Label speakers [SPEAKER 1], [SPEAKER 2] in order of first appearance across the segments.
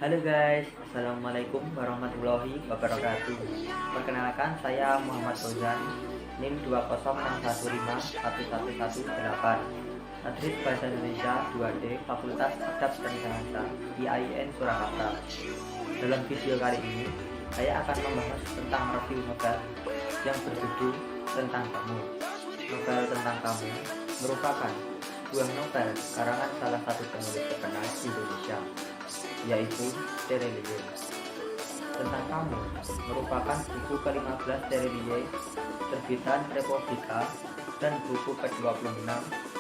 [SPEAKER 1] Halo guys, Assalamualaikum warahmatullahi wabarakatuh. Perkenalkan, saya Muhammad Fauzan, NIM 201511118, Adris Bahasa Indonesia 2D, Fakultas Adab dan Bahasa, IAIN Surakarta. Dalam video kali ini, saya akan membahas tentang review novel yang berjudul Tentang Kamu. Novel Tentang Kamu merupakan sebuah novel karangan salah satu penulis terkenal di Indonesia, yaitu Terelie. Tentang Kamu merupakan buku ke-15 Terelie terbitan Republika dan buku ke-26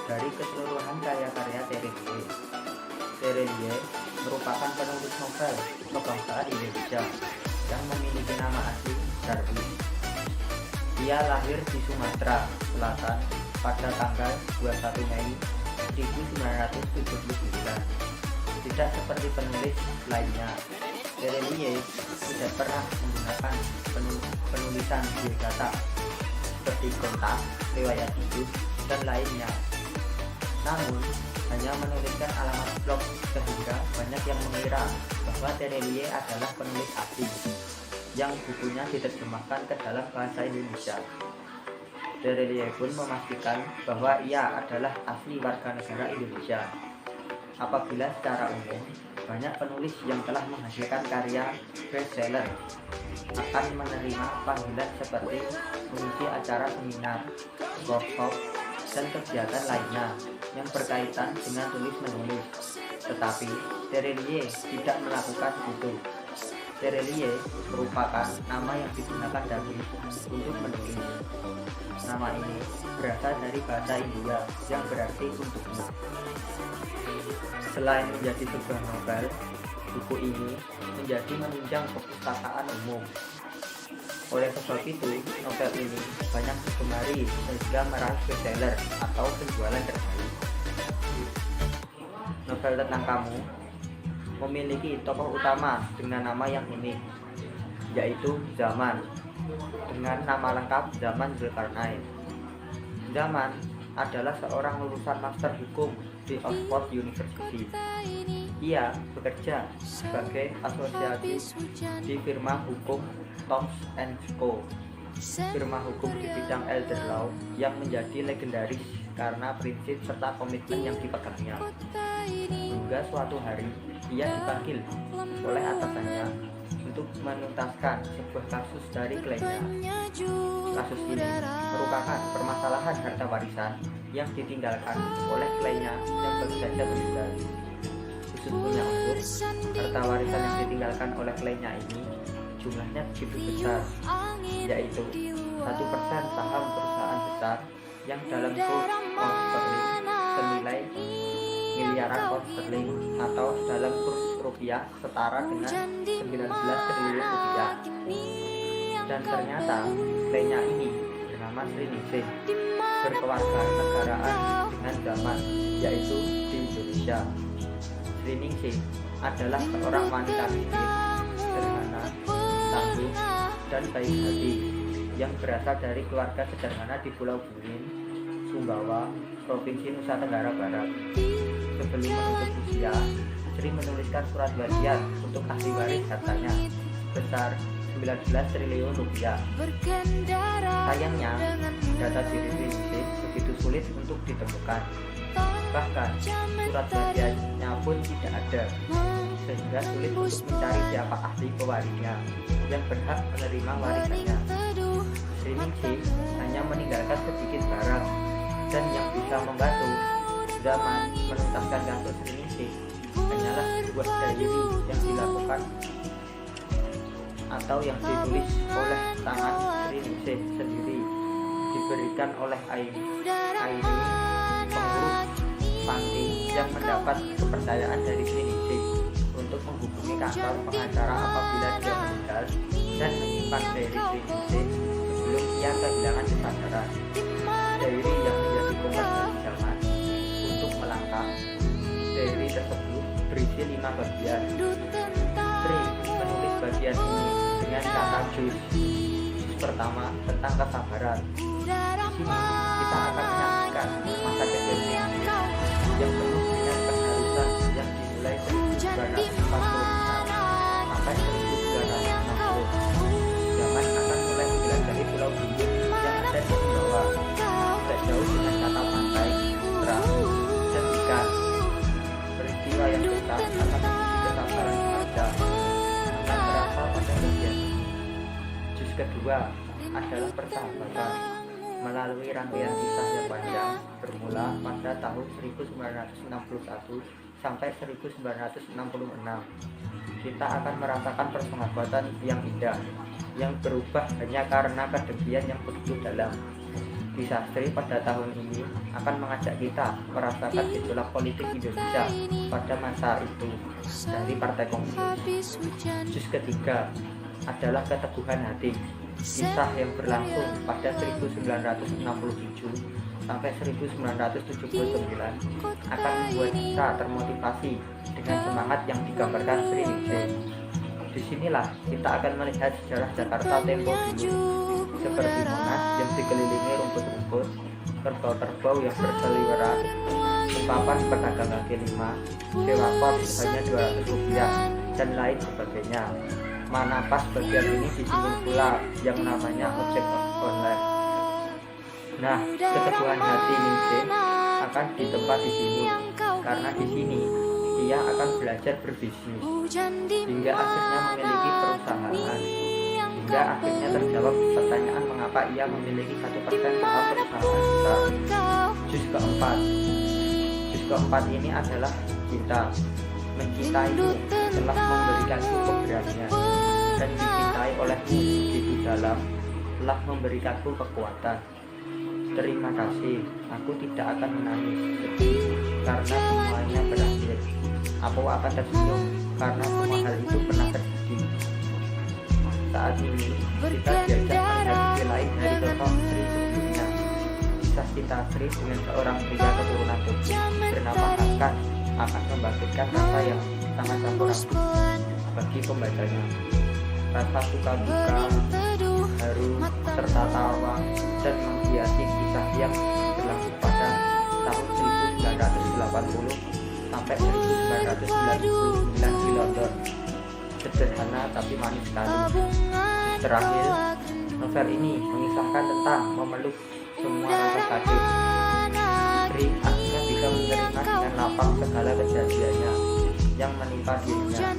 [SPEAKER 1] dari keseluruhan karya-karya Terelie. Terelie merupakan penulis novel kebangsaan Indonesia yang memiliki nama asli Darwis. Ia lahir di Sumatera Selatan pada tanggal 21 Mei 1979. Tidak seperti penulis lainnya, Terelie tidak pernah menggunakan penulisan biodata seperti kontak, riwayat hidup, dan lainnya. Namun, hanya menuliskan alamat blog sehingga banyak yang mengira bahwa Terelie adalah penulis asing yang bukunya diterjemahkan ke dalam bahasa Indonesia. Terelie pun memastikan bahwa ia adalah asli warga negara Indonesia. Apabila secara umum banyak penulis yang telah menghasilkan karya bestseller akan menerima panggilan seperti mengisi acara seminar, workshop, dan kegiatan lainnya yang berkaitan dengan tulis-menulis. Tetapi Terelie tidak melakukan itu. Terelie merupakan nama yang digunakan Darwis untuk menulis. Nama ini berasal dari bahasa India yang berarti untukmu. Selain menjadi sebuah novel, buku ini menjadi menunjang perpustakaan umum. Oleh sebab itu, novel ini banyak digemari sehingga meraih bestseller atau penjualan terbaik. Novel Tentang Kamu memiliki tokoh utama dengan nama yang unik, yaitu Zaman, dengan nama lengkap Zaman Zulkarnain. Zaman adalah seorang lulusan master hukum di Oxford University. Ia bekerja sebagai asosiasi di firma hukum Thomson & Co, firma hukum di bidang elder law yang menjadi legendaris karena prinsip serta komitmen yang dipegangnya. Hingga suatu hari ia dipanggil oleh atasannya untuk menuntaskan sebuah kasus dari kliennya. Kasus ini merupakan permasalahan harta warisan yang ditinggalkan oleh kliennya yang baru saja meninggal. Sesungguhnya untuk harta warisan yang ditinggalkan oleh kliennya ini jumlahnya begitu besar, yaitu 1% saham perusahaan besar yang dalam kurs pound sterling senilai miliaran pound sterling atau dalam kurs rupiah setara dengan 19 triliun rupiah. Dan ternyata kliennya ini bernama Sriningsih, berkeluarga negaraan dengan Zaman, yaitu di Indonesia. Sriningsih adalah seorang wanita miskin, sederhana, tangguh, dan baik hati yang berasal dari keluarga sederhana di Pulau Buin, Sumbawa, Provinsi Nusa Tenggara Barat. Sebelum menutup usia, Sri menuliskan surat wasiat untuk ahli waris hartanya sebesar 19 triliun rupiah. Sayangnya, data diri Sriningsih begitu sulit untuk ditemukan. Bahkan, surat wasiatnya pun tidak ada, sehingga sulit untuk mencari siapa ahli pewarisnya yang berhak menerima warisannya. Sriningsih hanya meninggalkan sedikit barang, dan yang bisa membantu Zaman menuntaskan kasus Sriningsih hanyalah sebuah diary yang dilakukan atau yang ditulis oleh tangan Sriningsih sendiri, diberikan oleh Aini, pengurus panti yang mendapat kepercayaan dari Sriningsih untuk menghubungi kantor pengacara apabila dia meninggal dan menyimpan diary Sriningsih sebelum ia kehilangan kesadaran. Diary yang menjadi kompas bagi Zaman untuk melangkah. Diary tersebut berisi 5 bagian. Sri menulis bagian ini dengan kata jus. Jus pertama tentang kesabaran. Di sini kita akan menyaksikan masa kecil yang penuh dengan keharusan yang dimulai dari 1946 kedua adalah persahabatan melalui rangkaian kisah yang panjang bermula pada tahun 1961 sampai 1966. Kita akan merasakan persahabatan yang indah yang berubah hanya karena kedengkian yang begitu dalam. Kisah Sri pada tahun ini akan mengajak kita merasakan gejolak politik Indonesia pada masa itu dari Partai Komunis. Juz ketiga adalah keteguhan hati. Kisah yang berlangsung pada 1967 sampai 1979 akan membuat kita termotivasi dengan semangat yang digambarkan Sri Ningsih. Disinilah kita akan melihat sejarah Jakarta tempo dulu, seperti Monas yang dikelilingi rumput-rumput, kerbau-kerbau yang berseliweran, ungkapan pedagang kaki lima, sewa kos hanya Rp200, dan lain sebagainya. Mana pas bagian ini disinggung pula yang namanya ojek online. Nah, keteguhan hati Ningsih akan ditempa di sini, karena di sini ia akan belajar berbisnis hingga akhirnya memiliki perusahaan, hingga akhirnya terjawab pertanyaan mengapa ia memiliki 1% saham perusahaan besar. Juz keempat ini adalah cinta. Mencintaimu telah memberikanku keberanian, dan dicintai olehmu begitu dalam telah memberikanku kekuatan. Terima kasih, aku tidak akan menangis sedih karena semuanya berakhir. Aku akan tersenyum karena semua hal itu pernah terjadi. Saat ini kita diajak melihat sisi lain dari sosok Sri sebelumnya. Kisah cinta Sri dengan seorang pria keturunan Turki bernama Hakan akan membangkitkan rasa yang sangat campur-aduk bagi pembacanya. Rasa suka duka, haru, serta tawa dan menghiasi kisah yang berlangsung pada tahun 1980 sampai 1999 di London. Sederhana tapi manis sekali. Terakhir, novel ini mengisahkan tentang memeluk semua rasa sakit. Sri akhirnya bisa menerima dengan lapang segala kejadiannya yang menimpa dirinya.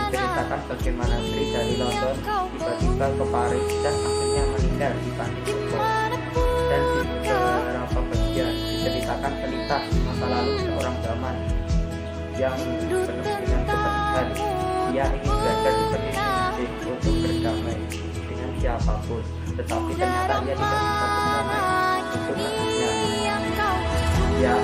[SPEAKER 1] Diceritakan bagaimana Sri dari London tiba-tiba ke Paris dan akhirnya meninggal di panti toko. Dan di beberapa bagian diceritakan selintas masa lalu seorang zaman yang penuh dengan kesedihan. Ia ingin belajar seperti Ningsih untuk berdamai dengan siapapun, tetapi ternyata ia tidak bisa berdamai untuk nasibnya. Ya,